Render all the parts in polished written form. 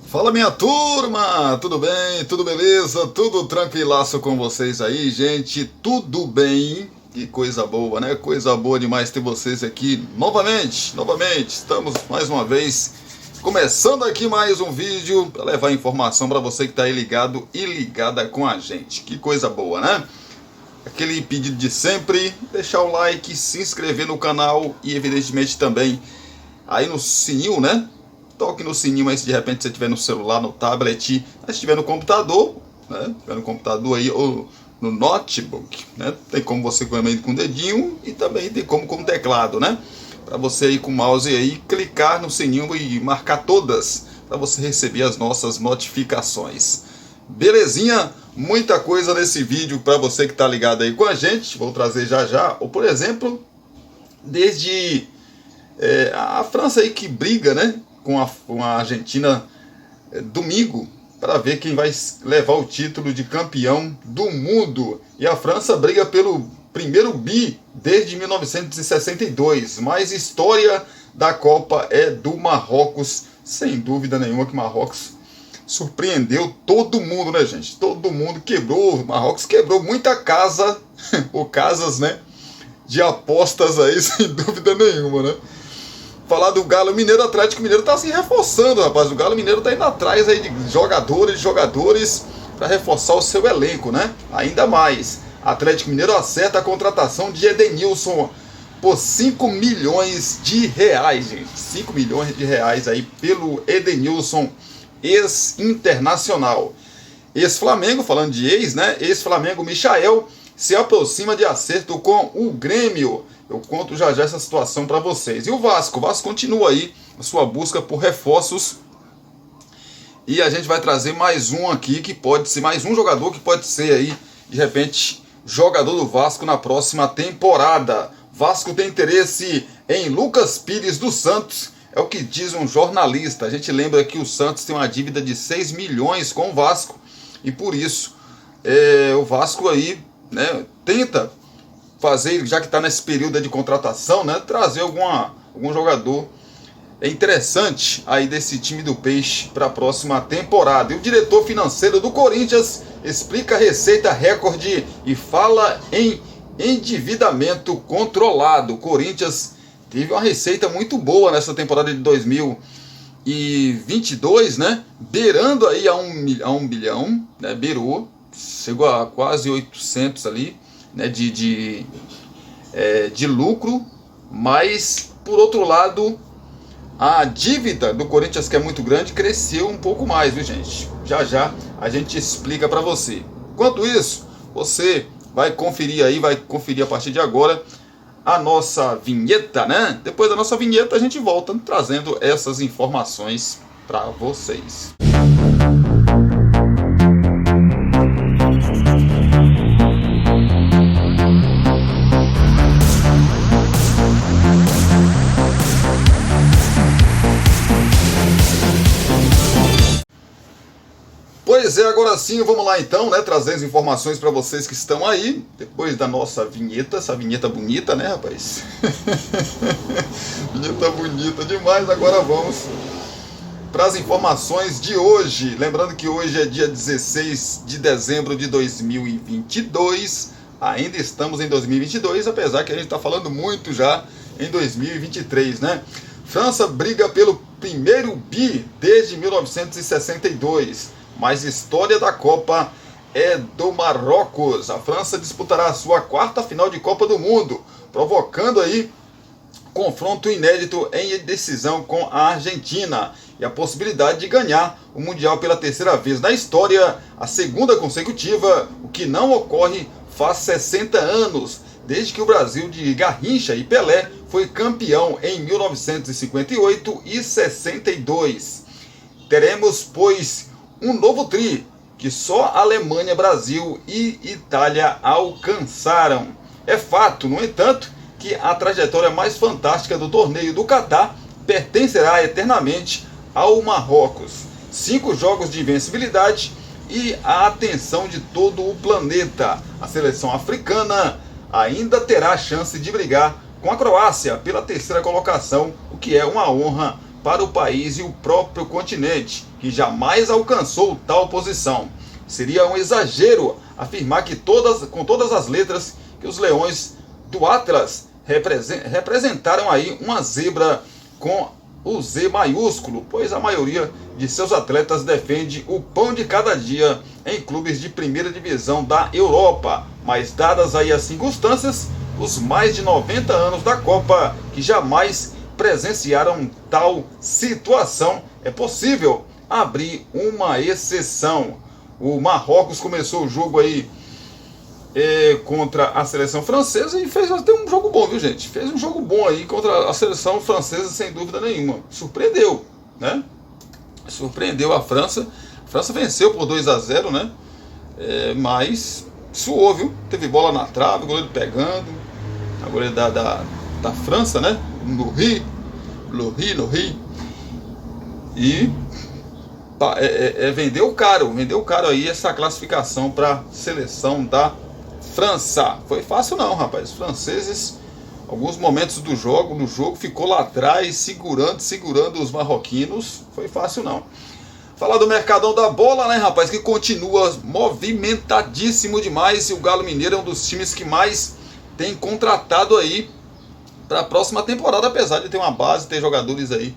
Fala minha turma, tudo bem? Tudo beleza? Tudo tranquilaço com vocês aí, gente? Tudo bem? Que coisa boa, né? Coisa boa demais ter vocês aqui novamente. Estamos mais uma vez começando aqui mais um vídeo para levar informação para você que está aí ligado e ligada com a gente. Que coisa boa, né? Aquele pedido de sempre, deixar o like, se inscrever no canal e evidentemente também aí no sininho, né? Toque no sininho aí se de repente você estiver no celular, no tablet, se estiver no computador, né? Estiver no computador aí ou no notebook, né? Tem como você comer com o dedinho e também tem como com o teclado, né? Para você aí com o mouse aí clicar no sininho e marcar todas para você receber as nossas notificações. Belezinha? Muita coisa nesse vídeo para você que está ligado aí com a gente. Vou trazer já. Ou por exemplo, desde a França aí que briga, né? Com a Argentina domingo para ver quem vai levar o título de campeão do mundo. E a França briga pelo primeiro bi desde 1962. Mas história da Copa é do Marrocos, sem dúvida nenhuma que Marrocos surpreendeu todo mundo, né, gente? Todo mundo quebrou, Marrocos quebrou muita casa, ou casas, né, de apostas aí, sem dúvida nenhuma, né? Falar do Galo Mineiro, Atlético Mineiro tá se reforçando, rapaz. O Galo Mineiro tá indo atrás aí de jogadores para reforçar o seu elenco, né? Ainda mais. Atlético Mineiro acerta a contratação de Edenilson por 5 milhões de reais, gente. 5 milhões de reais aí pelo Edenilson, ex-internacional. Ex-Flamengo, falando de ex, né? Ex-Flamengo Michael se aproxima de acerto com o Grêmio. Eu conto já essa situação para vocês. E o Vasco continua aí a sua busca por reforços. E a gente vai trazer mais um aqui que pode ser, mais um jogador que pode ser aí, de repente, jogador do Vasco na próxima temporada. Vasco tem interesse em Lucas Pires do Santos, é o que diz um jornalista. A gente lembra que o Santos tem uma dívida de 6 milhões com o Vasco. E por isso, o Vasco aí, né, tenta fazer, já que está nesse período de contratação, né, trazer algum jogador interessante aí desse time do Peixe para a próxima temporada. E o diretor financeiro do Corinthians explica a receita recorde e fala em endividamento controlado. O Corinthians teve uma receita muito boa nessa temporada de 2022, né, beirando aí a um bilhão, né, beirou, chegou a quase 800 ali, né, de lucro, mas por outro lado a dívida do Corinthians, que é muito grande, cresceu um pouco mais, viu, gente? Já a gente explica para você. Enquanto isso, você vai conferir a partir de agora a nossa vinheta, né? Depois da nossa vinheta a gente volta trazendo essas informações para vocês. Pois é, agora sim, vamos lá então, né, trazer as informações para vocês que estão aí, depois da nossa vinheta, essa vinheta bonita, né, rapaz? Vinheta bonita demais, agora vamos para as informações de hoje. Lembrando que hoje é dia 16 de dezembro de 2022, ainda estamos em 2022, apesar que a gente está falando muito já em 2023, né? França briga pelo primeiro bi desde 1962. Mas história da Copa é do Marrocos. A França disputará a sua quarta final de Copa do Mundo, provocando aí confronto inédito em decisão com a Argentina e a possibilidade de ganhar o Mundial pela terceira vez na história, a segunda consecutiva, o que não ocorre faz 60 anos, desde que o Brasil de Garrincha e Pelé foi campeão em 1958 e 62. Teremos, pois, um novo tri que só Alemanha, Brasil e Itália alcançaram. É fato, no entanto, que a trajetória mais fantástica do torneio do Catar pertencerá eternamente ao Marrocos. 5 jogos de invencibilidade e a atenção de todo o planeta. A seleção africana ainda terá a chance de brigar com a Croácia pela terceira colocação, o que é uma honra para o país e o próprio continente, que jamais alcançou tal posição. Seria um exagero afirmar que com todas as letras que os leões do Atlas representaram aí uma zebra com o Z maiúsculo, pois a maioria de seus atletas defende o pão de cada dia em clubes de primeira divisão da Europa, mas dadas aí as circunstâncias, os mais de 90 anos da Copa que jamais presenciaram tal situação, é possível abrir uma exceção. O Marrocos começou o jogo aí contra a seleção francesa e fez até um jogo bom, viu, gente? Fez um jogo bom aí contra a seleção francesa, sem dúvida nenhuma. Surpreendeu, né? Surpreendeu a França. A França venceu por 2-0, né? Mas suou, viu? Teve bola na trave, goleiro pegando. A goleira da França, né? No Rio. E vendeu caro aí essa classificação para a seleção da França. Foi fácil não, rapaz. Os franceses, alguns momentos no jogo, ficou lá atrás, segurando os marroquinos. Foi fácil não. Falar do mercadão da bola, né, rapaz, que continua movimentadíssimo demais. E o Galo Mineiro é um dos times que mais tem contratado aí para a próxima temporada, apesar de ter uma base, ter jogadores aí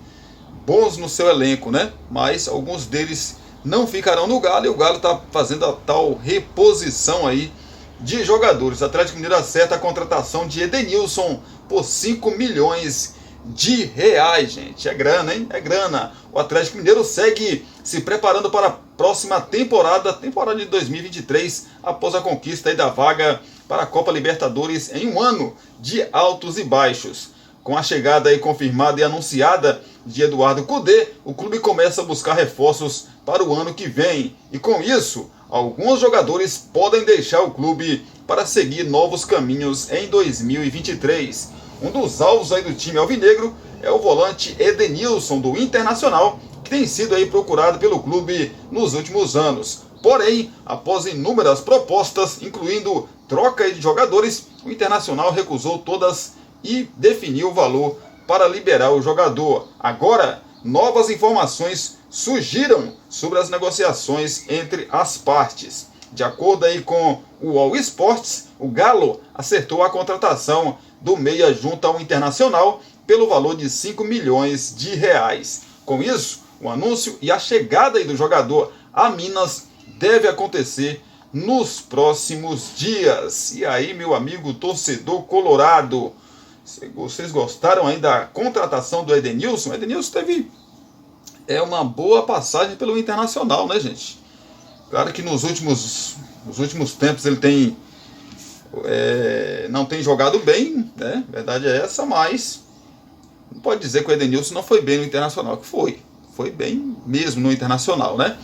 bons no seu elenco, né? Mas alguns deles não ficarão no Galo e o Galo está fazendo a tal reposição aí de jogadores. O Atlético Mineiro acerta a contratação de Edenilson por 5 milhões de reais, gente. É grana, hein? É grana. O Atlético Mineiro segue se preparando para a próxima temporada de 2023, após a conquista aí da vaga para a Copa Libertadores em um ano de altos e baixos. Com a chegada aí confirmada e anunciada de Eduardo Cudê, o clube começa a buscar reforços para o ano que vem. E com isso, alguns jogadores podem deixar o clube para seguir novos caminhos em 2023. Um dos alvos aí do time alvinegro é o volante Edenilson, do Internacional, que tem sido aí procurado pelo clube nos últimos anos. Porém, após inúmeras propostas, incluindo troca de jogadores, o Internacional recusou todas e definiu o valor para liberar o jogador. Agora, novas informações surgiram sobre as negociações entre as partes. De acordo aí com o All Sports, o Galo acertou a contratação do meia junto ao Internacional pelo valor de 5 milhões de reais. Com isso, o anúncio e a chegada aí do jogador a Minas deve acontecer nos próximos dias. E aí, meu amigo torcedor colorado, vocês gostaram aí da contratação do Edenilson? O Edenilson teve uma boa passagem pelo Internacional, né, gente? Claro que nos últimos tempos ele não tem jogado bem, né? A verdade é essa, mas não pode dizer que o Edenilson não foi bem no Internacional, que foi bem mesmo no Internacional, né?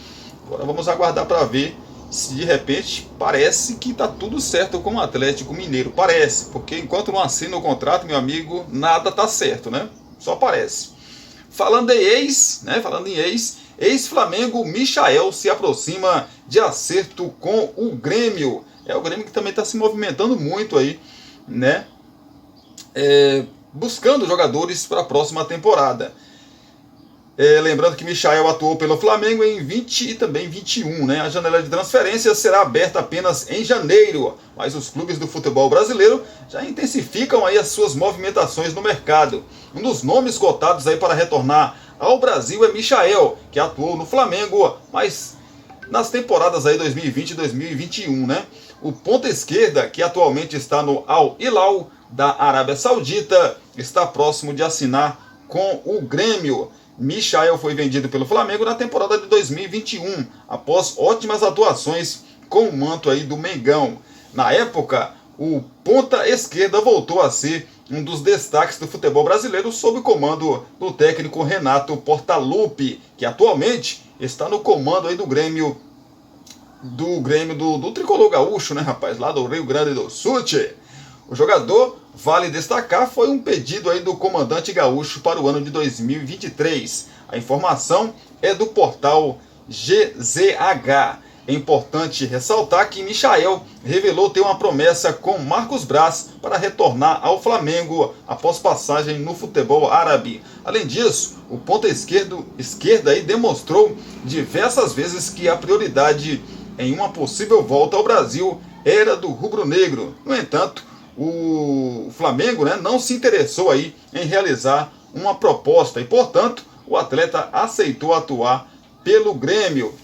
Agora vamos aguardar para ver se de repente parece que está tudo certo com o Atlético Mineiro. Parece, porque enquanto não assina o contrato, meu amigo, nada está certo, né? Só parece. Falando em ex-Flamengo, Michael se aproxima de acerto com o Grêmio. É o Grêmio que também está se movimentando muito aí, né? Buscando jogadores para a próxima temporada. Lembrando que Michael atuou pelo Flamengo em 20 e também 21, né? A janela de transferência será aberta apenas em janeiro, mas os clubes do futebol brasileiro já intensificam aí as suas movimentações no mercado. Um dos nomes cotados aí para retornar ao Brasil é Michael, que atuou no Flamengo, mas nas temporadas aí 2020 e 2021, né? O ponta esquerda, que atualmente está no Al Hilal da Arábia Saudita, está próximo de assinar com o Grêmio. Michael foi vendido pelo Flamengo na temporada de 2021, após ótimas atuações com o manto aí do Mengão. Na época, o ponta esquerda voltou a ser um dos destaques do futebol brasileiro sob o comando do técnico Renato Portaluppi, que atualmente está no comando aí do Grêmio do tricolor gaúcho, né, rapaz, lá do Rio Grande do Sul. O jogador, vale destacar, foi um pedido aí do comandante gaúcho para o ano de 2023. A informação é do portal GZH. É importante ressaltar que Michael revelou ter uma promessa com Marcos Braz para retornar ao Flamengo após passagem no futebol árabe. Além disso, o ponta esquerda aí demonstrou diversas vezes que a prioridade em uma possível volta ao Brasil era do rubro-negro. No entanto, o Flamengo, né, não se interessou aí em realizar uma proposta e, portanto, o atleta aceitou atuar pelo Grêmio.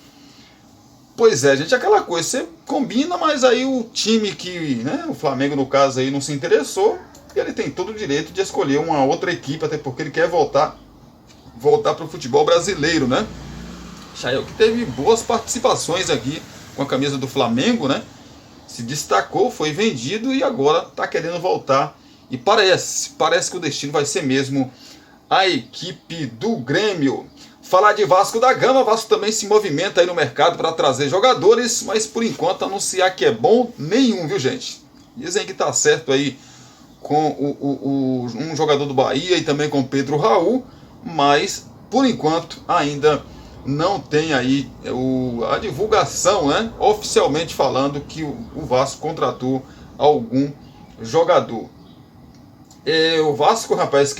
Pois é, gente, aquela coisa, você combina, mas aí o time que, né, o Flamengo no caso aí não se interessou, ele tem todo o direito de escolher uma outra equipe, até porque ele quer voltar para o futebol brasileiro, né? Michael que teve boas participações aqui com a camisa do Flamengo, né? Se destacou, foi vendido e agora está querendo voltar. E parece que o destino vai ser mesmo a equipe do Grêmio. Falar de Vasco da Gama, Vasco também se movimenta aí no mercado para trazer jogadores, mas por enquanto anunciar que é bom nenhum, viu gente? Dizem que tá certo aí com um jogador do Bahia e também com Pedro Raul, mas por enquanto ainda não tem aí a divulgação, né, oficialmente falando que o Vasco contratou algum jogador. O Vasco, rapaz,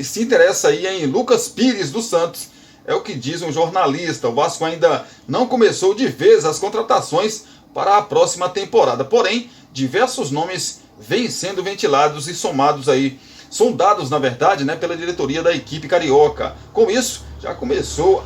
se interessa aí em Lucas Pires do Santos, é o que diz um jornalista. O Vasco ainda não começou de vez as contratações para a próxima temporada, porém, diversos nomes vêm sendo ventilados e sondados, na verdade, né, pela diretoria da equipe carioca. Com isso, já começou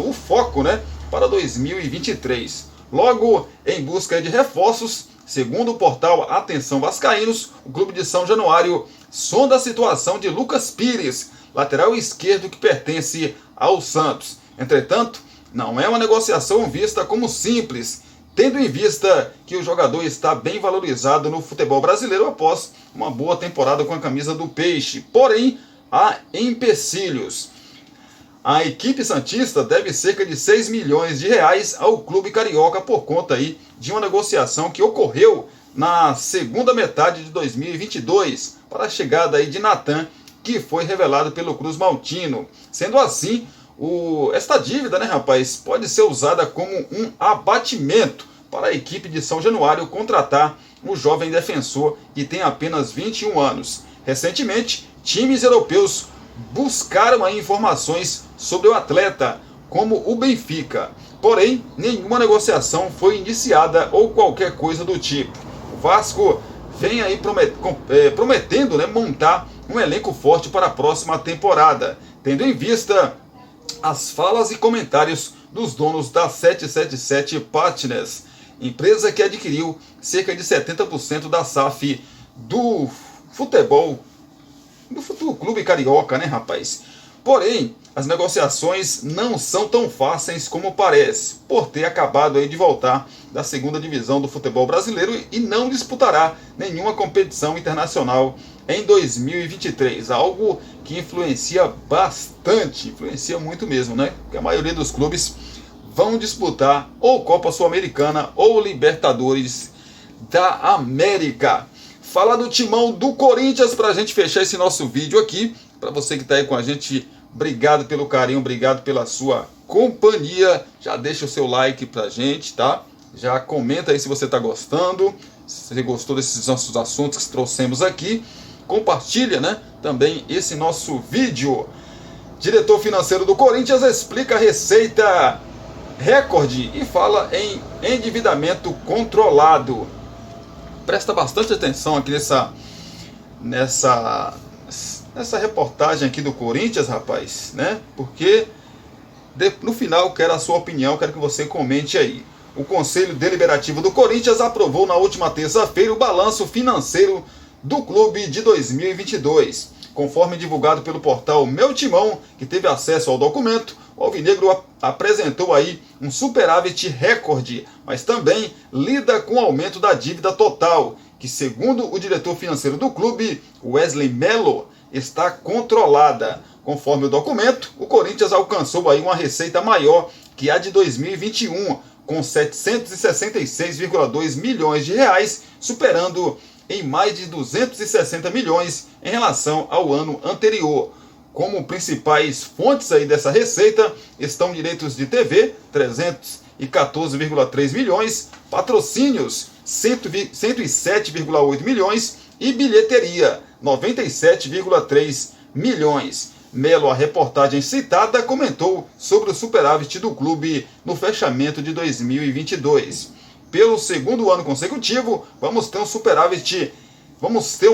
o foco, né, para 2023. Logo, em busca de reforços, segundo o portal Atenção Vascaínos, o clube de São Januário sonda a situação de Lucas Pires, lateral esquerdo que pertence ao Santos. Entretanto, não é uma negociação vista como simples, tendo em vista que o jogador está bem valorizado no futebol brasileiro após uma boa temporada com a camisa do Peixe. Porém, há empecilhos. A equipe santista deve cerca de 6 milhões de reais ao clube carioca por conta aí de uma negociação que ocorreu na segunda metade de 2022 para a chegada aí de Natan, que foi revelado pelo Cruz Maltino. Sendo assim, esta dívida, né, rapaz, pode ser usada como um abatimento para a equipe de São Januário contratar o jovem defensor que tem apenas 21 anos. Recentemente, times europeus buscaram aí informações sobre o atleta, como o Benfica. Porém, nenhuma negociação foi iniciada ou qualquer coisa do tipo. O Vasco vem aí prometendo, né, montar um elenco forte para a próxima temporada, tendo em vista as falas e comentários dos donos da 777 Partners, empresa que adquiriu cerca de 70% da SAF do futebol, do clube carioca, né, rapaz? Porém, as negociações não são tão fáceis como parece, por ter acabado aí de voltar da segunda divisão do futebol brasileiro e não disputará nenhuma competição internacional em 2023, algo que influencia bastante, influencia muito mesmo, né? Porque a maioria dos clubes vão disputar ou Copa Sul-Americana ou Libertadores da América. Falar do timão do Corinthians para a gente fechar esse nosso vídeo aqui. Para você que está aí com a gente, obrigado pelo carinho, obrigado pela sua companhia. Já deixa o seu like para a gente, tá? Já comenta aí se você está gostando, se você gostou desses nossos assuntos que trouxemos aqui. Compartilha, né, também esse nosso vídeo. Diretor financeiro do Corinthians explica a receita recorde e fala em endividamento controlado. Presta bastante atenção aqui nessa reportagem aqui do Corinthians, rapaz, né? Porque no final quero a sua opinião, quero que você comente aí. O Conselho Deliberativo do Corinthians aprovou na última terça-feira o balanço financeiro do clube de 2022. Conforme divulgado pelo portal Meu Timão, que teve acesso ao documento, o Alvinegro apresentou aí um superávit recorde, mas também lida com o aumento da dívida total, que segundo o diretor financeiro do clube, Wesley Mello, está controlada. Conforme o documento, o Corinthians alcançou aí uma receita maior que a de 2021, com 766,2 milhões de reais, superando em mais de 260 milhões em relação ao ano anterior. Como principais fontes aí dessa receita estão direitos de TV, 314,3 milhões, patrocínios, 107,8 milhões e bilheteria, 97,3 milhões. Melo, a reportagem citada, comentou sobre o superávit do clube no fechamento de 2022. Pelo segundo ano consecutivo, vamos ter um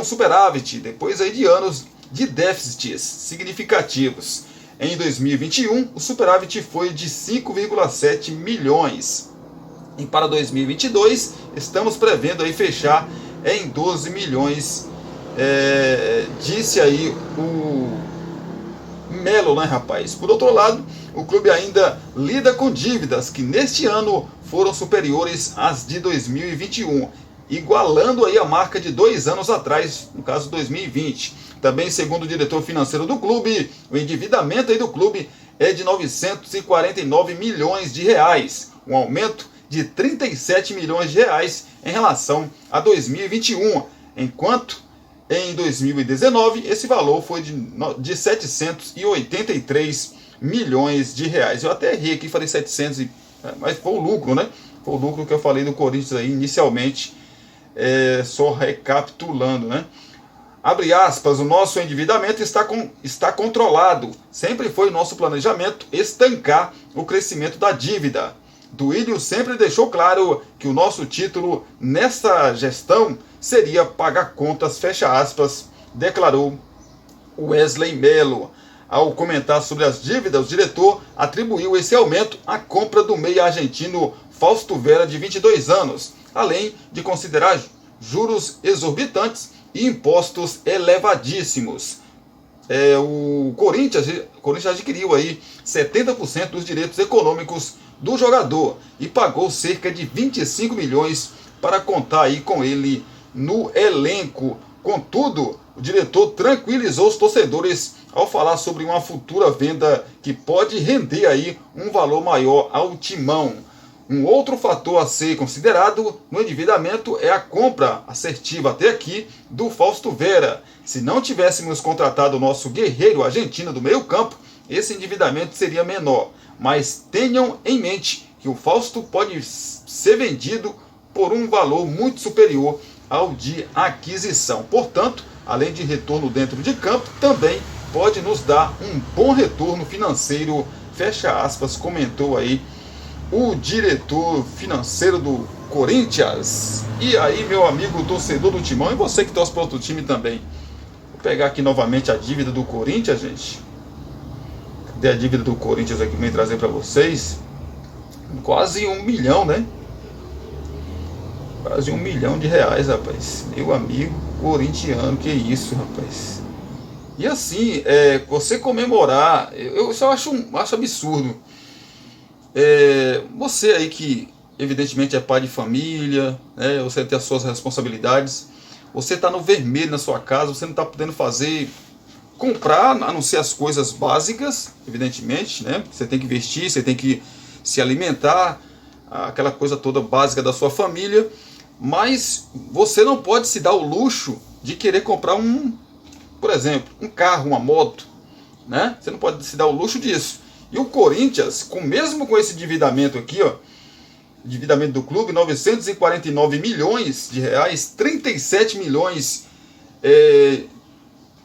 superávit depois aí de anos de déficits significativos. Em 2021, o superávit foi de 5,7 milhões. E para 2022, estamos prevendo aí fechar em 12 milhões, disse aí o Melo, né, rapaz? Por outro lado, o clube ainda lida com dívidas que neste ano foram superiores às de 2021, igualando aí a marca de 2 anos atrás, no caso 2020. Também, segundo o diretor financeiro do clube, o endividamento aí do clube é de 949 milhões de reais, um aumento de 37 milhões de reais em relação a 2021, enquanto em 2019 esse valor foi de 783 milhões de reais. Eu até errei aqui, falei 700, mas foi o lucro, né? Foi o lucro que eu falei do Corinthians aí inicialmente, só recapitulando, né? Abre aspas, o nosso endividamento está controlado. Sempre foi nosso planejamento estancar o crescimento da dívida. Duílio sempre deixou claro que o nosso título nesta gestão seria pagar contas, fecha aspas, declarou Wesley Melo. Ao comentar sobre as dívidas, o diretor atribuiu esse aumento à compra do meia argentino Fausto Vera, de 22 anos, além de considerar juros exorbitantes e impostos elevadíssimos. O Corinthians adquiriu aí 70% dos direitos econômicos do jogador e pagou cerca de 25 milhões para contar aí com ele no elenco. Contudo, o diretor tranquilizou os torcedores ao falar sobre uma futura venda que pode render aí um valor maior ao timão. Um outro fator a ser considerado no endividamento é a compra assertiva até aqui do Fausto Vera. Se não tivéssemos contratado o nosso guerreiro argentino do meio campo, esse endividamento seria menor. Mas tenham em mente que o Fausto pode ser vendido por um valor muito superior ao de aquisição. Portanto, além de retorno dentro de campo, também pode nos dar um bom retorno financeiro, fecha aspas, comentou aí o diretor financeiro do Corinthians. E aí, meu amigo torcedor do Timão, e você que torce para outro time também. Vou pegar aqui novamente a dívida do Corinthians, gente. Cadê a dívida do Corinthians aqui que eu vou trazer para vocês? Quase 1 milhão, né? Quase 1 milhão de reais, rapaz. Meu amigo corintiano, que isso, rapaz. E assim, você comemorar, eu só acho absurdo. Você aí que evidentemente é pai de família, né, você tem as suas responsabilidades, você está no vermelho na sua casa, você não está podendo comprar, a não ser as coisas básicas, evidentemente, né? Você tem que vestir, você tem que se alimentar, aquela coisa toda básica da sua família, mas você não pode se dar o luxo de querer comprar por exemplo, um carro, uma moto, né? Você não pode se dar o luxo disso. E o Corinthians, mesmo com esse endividamento aqui, ó, endividamento do clube, 949 milhões de reais, 37 milhões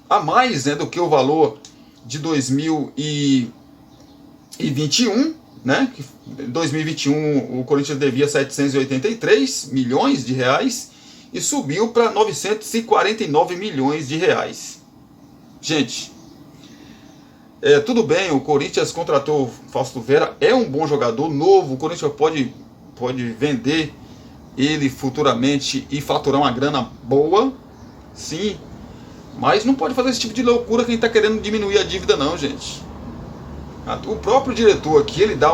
a mais, né, do que o valor de 2021, né? Em 2021 o Corinthians devia 783 milhões de reais e subiu para 949 milhões de reais. Gente, tudo bem, o Corinthians contratou o Fausto Vera, é um bom jogador, novo, o Corinthians pode vender ele futuramente e faturar uma grana boa, sim, mas não pode fazer esse tipo de loucura quem está querendo diminuir a dívida não, gente. O próprio diretor aqui, ele dá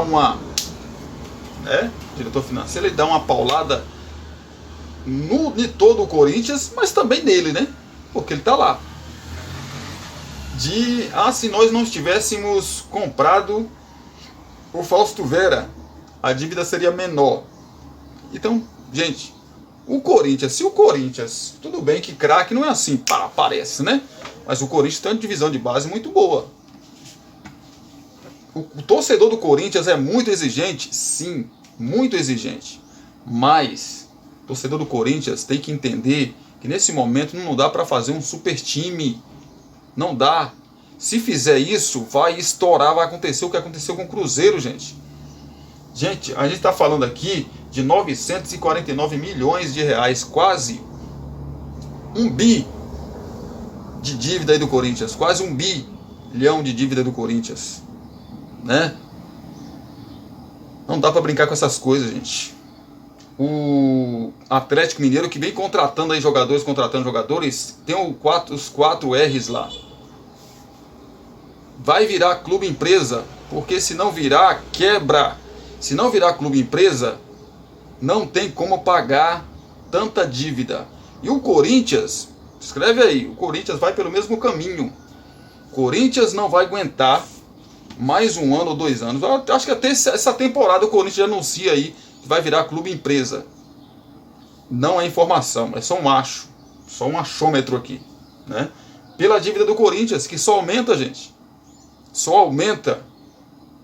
diretor financeiro, ele dá uma paulada em todo o Corinthians, mas também nele, né, porque ele está lá. Se nós não tivéssemos comprado o Fausto Vera, a dívida seria menor. Então, gente, se o Corinthians, tudo bem que craque não é assim, aparece, né? Mas o Corinthians tem uma divisão de base muito boa. O torcedor do Corinthians é muito exigente? Sim, muito exigente. Mas o torcedor do Corinthians tem que entender que nesse momento não dá para fazer um super time. Não dá. Se fizer isso, vai estourar, vai acontecer o que aconteceu com o Cruzeiro, gente. Gente, a gente está falando aqui de 949 milhões de reais, quase 1 bi de dívida aí do Corinthians, quase 1 bilhão de dívida do Corinthians, né? Não dá para brincar com essas coisas, gente. O Atlético Mineiro, que vem contratando aí jogadores, tem os 4 R's lá. Vai virar clube empresa, porque se não virar, quebra. Se não virar clube empresa, não tem como pagar tanta dívida. E o Corinthians, escreve aí, o Corinthians vai pelo mesmo caminho. O Corinthians não vai aguentar mais 1 ano ou 2 anos. Eu acho que até essa temporada o Corinthians já anuncia aí que vai virar clube empresa. Não é informação, é só um acho. Só um achômetro aqui, né? Pela dívida do Corinthians, que só aumenta, gente. Só aumenta,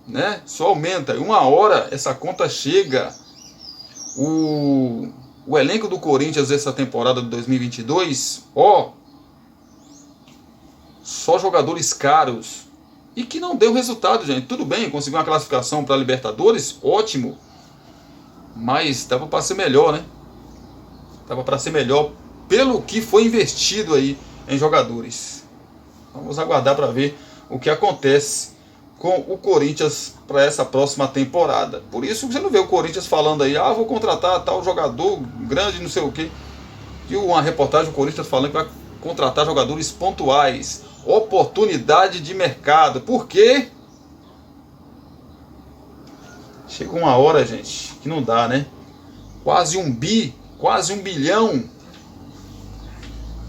né? Só aumenta. E uma hora essa conta chega. O elenco do Corinthians dessa temporada de 2022, só jogadores caros. E que não deu resultado, gente. Tudo bem, conseguiu uma classificação para a Libertadores, ótimo. Mas dava para ser melhor, né? Dava para ser melhor pelo que foi investido aí em jogadores. Vamos aguardar para ver o que acontece com o Corinthians para essa próxima temporada. Por isso você não vê o Corinthians falando aí, vou contratar tal jogador grande, não sei o quê. Viu uma reportagem do Corinthians falando que vai contratar jogadores pontuais. Oportunidade de mercado. Por quê? Chegou uma hora, gente, que não dá, né? Quase 1 bi, quase 1 bilhão.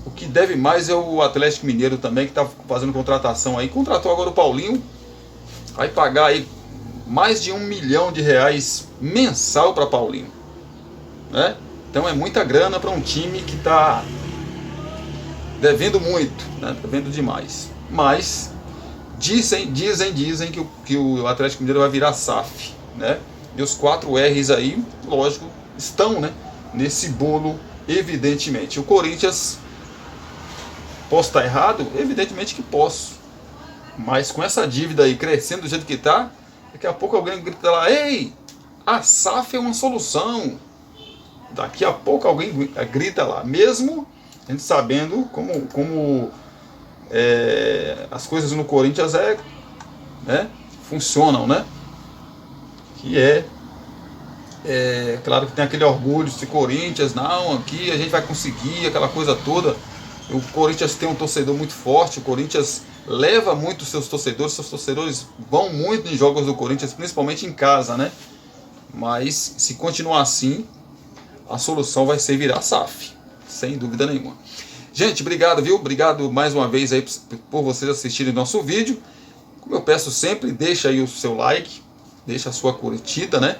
O que deve mais é o Atlético Mineiro também, que está fazendo contratação aí. Contratou agora o Paulinho. Vai pagar aí mais de 1 milhão de reais mensal para Paulinho, né? Então é muita grana para um time que está devendo muito, né? Devendo demais. Mas dizem que o Atlético Mineiro vai virar SAF, né? E os 4 R's aí, lógico, estão, né, nesse bolo, evidentemente. O Corinthians, posso estar errado? Evidentemente que posso. Mas com essa dívida aí crescendo do jeito que está, daqui a pouco alguém grita lá, ei, a SAF é uma solução. Daqui a pouco alguém grita lá, mesmo a gente sabendo como as coisas no Corinthians né, funcionam, né? Que claro que tem aquele orgulho de Corinthians, não, aqui a gente vai conseguir, aquela coisa toda. O Corinthians tem um torcedor muito forte, o Corinthians leva muito seus torcedores vão muito em jogos do Corinthians, principalmente em casa, né? Mas se continuar assim, a solução vai ser virar SAF, sem dúvida nenhuma. Gente, obrigado, viu? Obrigado mais uma vez aí por vocês assistirem nosso vídeo. Como eu peço sempre, deixa aí o seu like, deixa a sua curtida, né?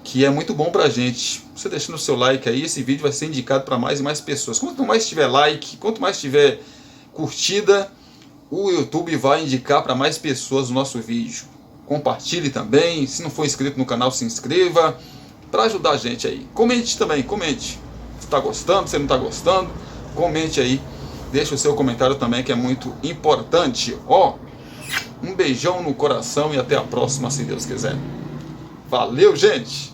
Que é muito bom pra gente. Você deixando o seu like aí, esse vídeo vai ser indicado para mais e mais pessoas. Quanto mais tiver like, quanto mais tiver curtida, o YouTube vai indicar para mais pessoas o nosso vídeo. Compartilhe também, se não for inscrito no canal, se inscreva, para ajudar a gente aí. Comente também, comente. Se está gostando, se não está gostando, comente aí. Deixa o seu comentário também, que é muito importante. Um beijão no coração e até a próxima, se Deus quiser. Valeu, gente!